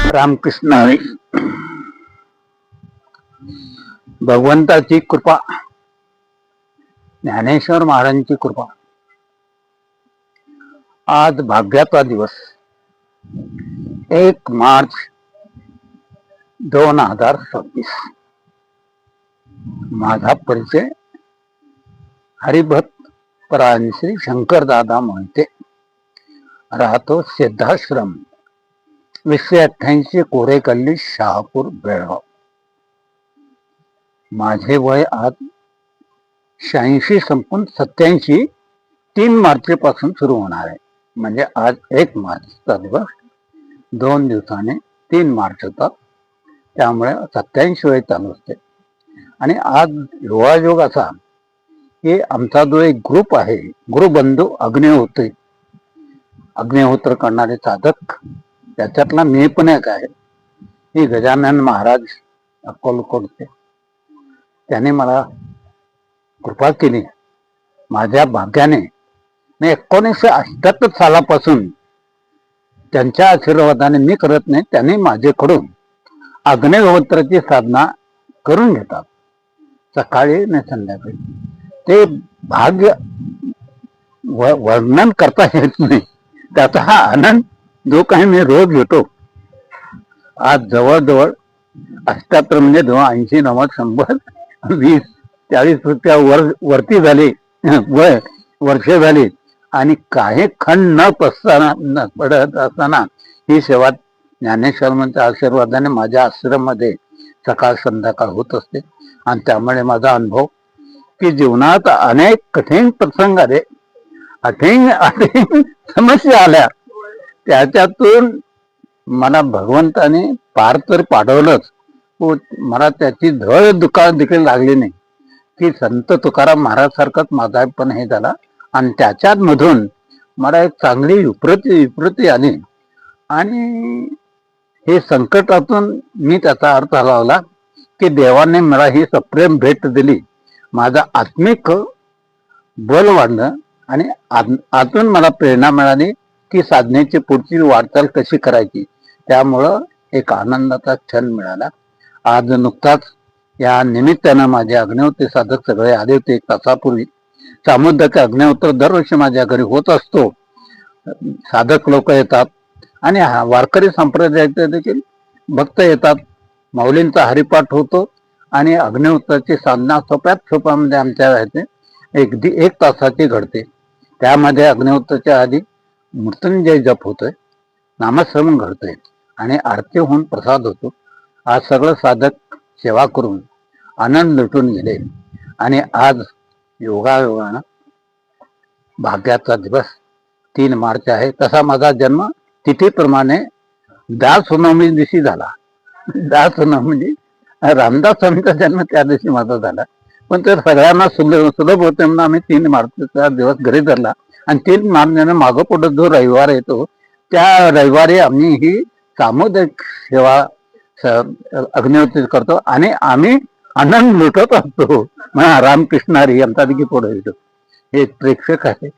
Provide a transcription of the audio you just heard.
रामकृष्ण हरी. भगवंताची कृपा, ज्ञानेश्वर महाराजांची कृपा. आज भाग्याचा दिवस 1 मार्च 2026. माझा परिचय हरिभक्त परायण श्री शंकरदादा मोहिते, राहतो सिद्धाश्रम 288 कोरेकल्ली, शहापूर, बेळगाव. माझे वय आज 86 संपून 87 3 मार्च पासून सुरू होणार आहे. म्हणजे आज 1 मार्चचा दिवस, 2 दिवसाने 3 मार्च होता, त्यामुळे 87 वय चालू असते. आणि आज योगायोग असा की आमचा जो एक ग्रुप आहे, गुरुबंधू अग्निहोत्र करणारे साधक, त्याच्यातला मी पण एक आहे. ही गजानन महाराज अक्कलकोटचे, त्याने मला कृपा केली. माझ्या भाग्याने 1978 सालापासून त्यांच्या आशीर्वादाने, मी करत नाही, त्यांनी माझ्याकडून अग्निहोत्राची साधना करून घेतात, सकाळी आणि संध्याकाळी. ते भाग्य वर्णन करता येत नाही, त्याचा हा आनंद जो काही मी रोज घेतो. आज जवळजवळ 78 म्हणजे 80, 90, 100, 20, 40 वरती झाले, वर्ष झाली. आणि काही खंड न पडत असताना ही सेवा ज्ञानेश्वरांच्या आशीर्वादाने माझ्या आश्रममध्ये सकाळ संध्याकाळ होत असते. आणि त्यामुळे माझा अनुभव की जीवनात अनेक कठीण प्रसंग आले, कठीण समस्या आल्या, त्याच्यातून मला भगवंताने पार तर पाडवलंच. मला त्याची धड दुखार देखील लागली नाही की संत तुकाराम महाराज सारखाच माझा पण हे झाला. आणि त्याच्यात मधून मला एक चांगली विप्रती आली. आणि हे संकटातून मी त्याचा अर्थ लावला की देवाने मला ही सप्रेम भेट दिली. माझा आत्मिक बल वाढलं आणि आतून मला प्रेरणा मिळाली की साधनेची पुढची वाटचाल कशी करायची. त्यामुळं एक आनंदाचा क्षण मिळाला. आज नुकताच या निमित्तानं माझे अग्निहोत्री साधक सगळे आले होते. 1 तासापूर्वी सामुदायिक अग्निहोत्र दरवर्षी माझ्या घरी होत असतो. साधक लोक येतात आणि वारकरी संप्रदायाचे देखील भक्त येतात. माऊलींचा हरिपाठ होतो आणि अग्निहोत्राची साधना सोप्यामध्ये आमच्या राहते. 1 तासाची घडते. त्यामध्ये अग्निहोत्राच्या आधी मृत्युंजय जप होतोय, नामस्मरण घडतोय आणि आरती होऊन प्रसाद होतो. आज सगळं साधक सेवा करून आनंद लुटून गेले. आणि आज योगायोगानं भाग्याचा दिवस 3 मार्च आहे. तसा माझा जन्म तिथीप्रमाणे दासनवमी दिवशी झाला. दासनवमी म्हणजे रामदास स्वामींचा जन्म त्या दिवशी माझा झाला. पण ते सगळ्यांना सुलभ होते म्हणून आम्ही 3 मार्चचा दिवस घरी धरला. आणि 3 मार्चने मागं पुढं जो रविवार येतो, त्या रविवारी आम्ही ही सामुदायिक सेवा अग्निहोत्री करतो आणि आम्ही आनंद लुटत असतो. रामकृष्ण हरी आमचा देखील पुढे येतो. हे प्रेक्षक आहे.